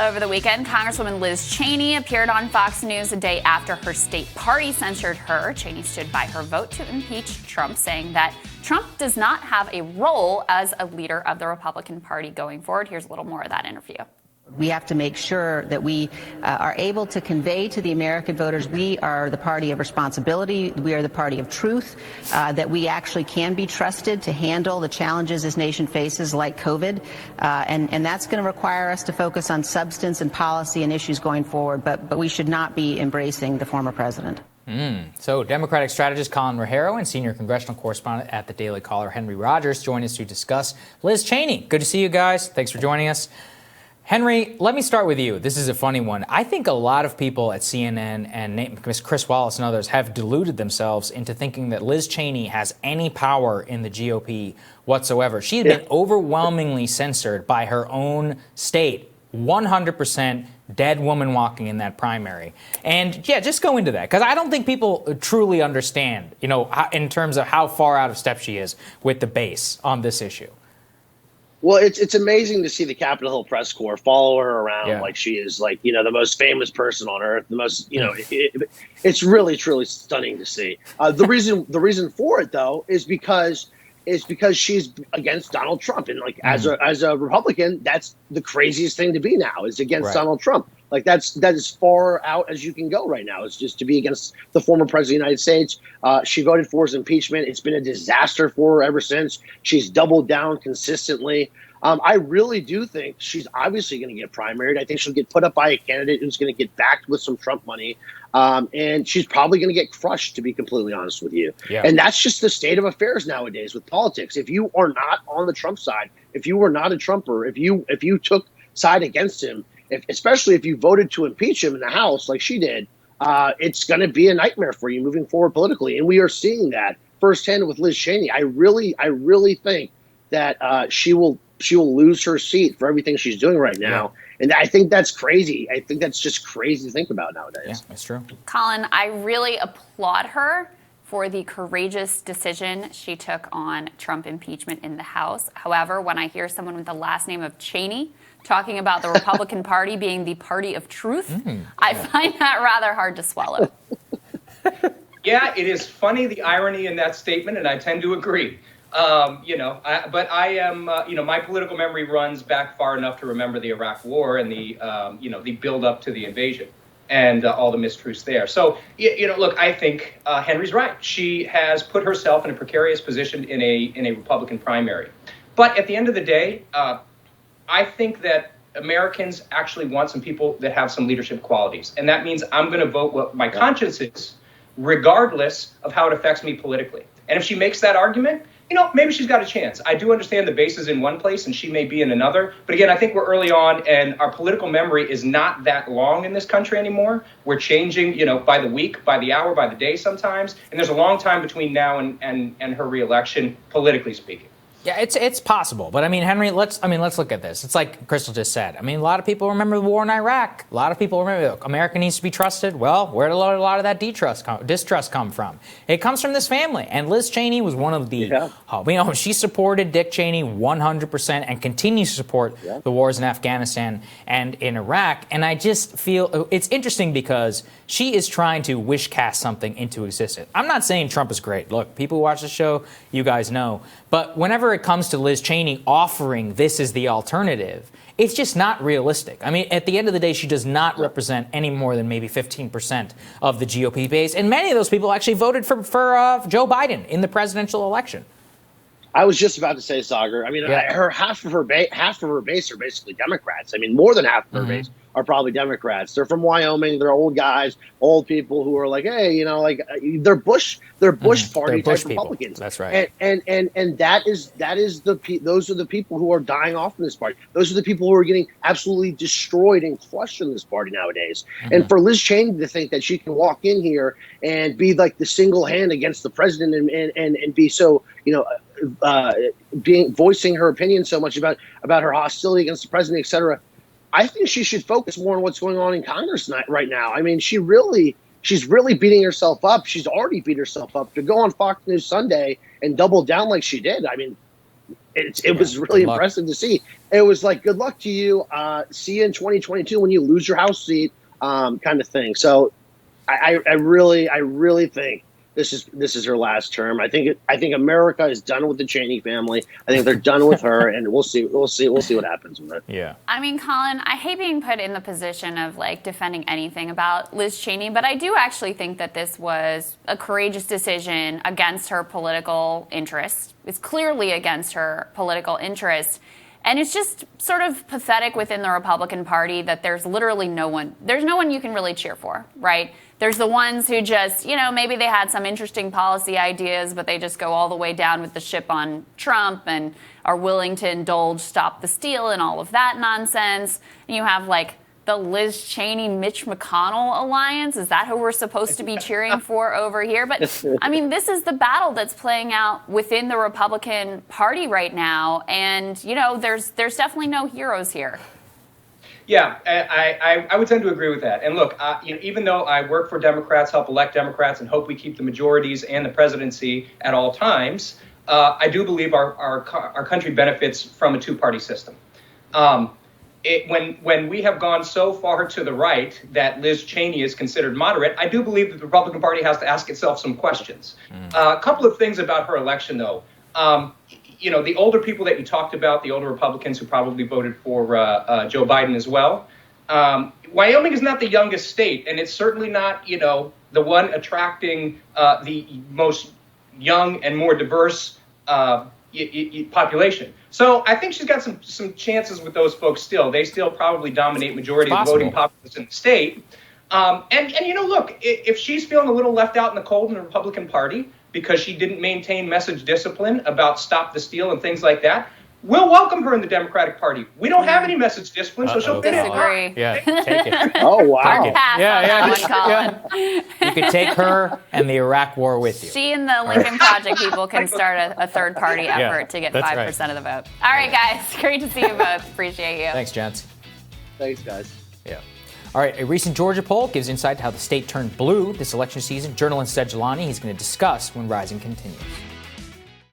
Over the weekend, Congresswoman Liz Cheney appeared on Fox News a day after her state party censured her. Cheney stood by her vote to impeach Trump, saying that Trump does not have a role as a leader of the Republican Party going forward. Here's a little more of that interview. We have to make sure that we are able to convey to the American voters we are the party of responsibility, we are the party of truth, that we actually can be trusted to handle the challenges this nation faces like COVID. And that's going to require us to focus on substance and policy and issues going forward. But we should not be embracing the former president. So Democratic strategist Colin Rahero and senior congressional correspondent at the Daily Caller Henry Rogers join us to discuss Liz Cheney. Good to see you guys. Thanks for joining us. Henry, let me start with you. This is a funny one. I think a lot of people at CNN and Chris Wallace and others have deluded themselves into thinking that Liz Cheney has any power in the GOP whatsoever. She had been overwhelmingly censored by her own state, 100% dead woman walking in that primary. And yeah, just go into that, because I don't think people truly understand, in terms of how far out of step she is with the base on this issue. Well, it's amazing to see the Capitol Hill press corps follow her around like she is the most famous person on earth. The most, it's really, truly stunning to see. The reason for it, though, is because she's against Donald Trump. And as a Republican, that's the craziest thing to be now, is against Donald Trump. That is as far out as you can go right now. It's just to be against the former president of the United States. She voted for his impeachment. It's been a disaster for her ever since. She's doubled down consistently. I really do think she's obviously going to get primaried. I think she'll get put up by a candidate who's going to get backed with some Trump money. And she's probably going to get crushed, to be completely honest with you. Yeah. And that's just the state of affairs nowadays with politics. If you are not on the Trump side, if you were not a Trumper, if you took side against him, especially if you voted to impeach him in the House like she did, it's going to be a nightmare for you moving forward politically. And we are seeing that firsthand with Liz Cheney. I really think that she will lose her seat for everything she's doing right now. Yeah. And I think that's crazy. I think that's just crazy to think about nowadays. Yeah, that's true. Colin, I really applaud her for the courageous decision she took on Trump impeachment in the House. However, when I hear someone with the last name of Cheney talking about the Republican Party being the party of truth, I find that rather hard to swallow. Yeah, it is funny, the irony in that statement, and I tend to agree. But I am, my political memory runs back far enough to remember the Iraq War and the build up to the invasion and all the mistruths there. So, look, I think Henry's right. She has put herself in a precarious position in a Republican primary. But at the end of the day, I think that Americans actually want some people that have some leadership qualities. And that means I'm going to vote what my conscience is, regardless of how it affects me politically. And if she makes that argument, maybe she's got a chance. I do understand the base is in one place and she may be in another. But again, I think we're early on and our political memory is not that long in this country anymore. We're changing, by the week, by the hour, by the day sometimes. And there's a long time between now and her reelection, politically speaking. Yeah, it's possible. But, Henry, let's look at this. It's like Crystal just said. A lot of people remember the war in Iraq. A lot of people remember America needs to be trusted. Well, where did a lot of that distrust come from? It comes from this family. And Liz Cheney was one of the, she supported Dick Cheney 100% and continues to support the wars in Afghanistan and in Iraq. And I just feel it's interesting because she is trying to wish cast something into existence. I'm not saying Trump is great. Look, people who watch the show, you guys know. But whenever it comes to Liz Cheney offering this as the alternative, it's just not realistic. At the end of the day, she does not represent any more than maybe 15% of the GOP base. And many of those people actually voted for Joe Biden in the presidential election. I was just about to say, Sagar. Her half of her base are basically Democrats. More than half of her base are probably Democrats. They're from Wyoming. They're old guys, old people who are like, hey, they're Bush party type Republicans. That's right. And those are the people who are dying off in this party. Those are the people who are getting absolutely destroyed and crushed in this party nowadays. And for Liz Cheney to think that she can walk in here and be like the single hand against the president and be so, voicing her opinion so much about her hostility against the president, et cetera. I think she should focus more on what's going on in Congress right now. She's really beating herself up. She's already beat herself up to go on Fox News Sunday and double down like she did. it was really impressive to see. It was like, good luck to you. See you in 2022 when you lose your House seat, kind of thing. So I really think this is her last term. I think America is done with the Cheney family. I think they're done with her, and we'll see what happens with it. Yeah. I mean, Colin, I hate being put in the position of like defending anything about Liz Cheney, but I do actually think that this was a courageous decision against her political interest. It's clearly against her political interest. And it's just sort of pathetic within the Republican Party that there's literally no one you can really cheer for, right? There's the ones who just, maybe they had some interesting policy ideas, but they just go all the way down with the ship on Trump and are willing to indulge Stop the Steal and all of that nonsense. And you have like the Liz Cheney, Mitch McConnell alliance. Is that who we're supposed to be cheering for over here? But I mean, this is the battle that's playing out within the Republican Party right now. And, there's definitely no heroes here. Yeah, I would tend to agree with that. And look, even though I work for Democrats, help elect Democrats, and hope we keep the majorities and the presidency at all times, I do believe our country benefits from a two-party system. When we have gone so far to the right that Liz Cheney is considered moderate, I do believe that the Republican Party has to ask itself some questions. A couple of things about her election, though. The older people that you talked about, the older Republicans who probably voted for Joe Biden as well. Wyoming is not the youngest state, and it's certainly not, the one attracting the most young and more diverse population. So I think she's got some chances with those folks still. They still probably dominate majority of the voting populace in the state. Look, if she's feeling a little left out in the cold in the Republican Party because she didn't maintain message discipline about Stop the Steal and things like that, we'll welcome her in the Democratic Party. We don't have any message discipline, so she'll fit in. Disagree. Yeah, take it. Oh, wow. Pass on that one, Colin. You could take her and the Iraq War with you. She and the Lincoln Project people can start a third-party effort to get 5% of the vote. All right, guys. Great to see you both. Appreciate you. Thanks, gents. Thanks, guys. Yeah. All right, a recent Georgia poll gives insight to how the state turned blue this election season. Journalist Zed Jelani, he's going to discuss when Rising continues.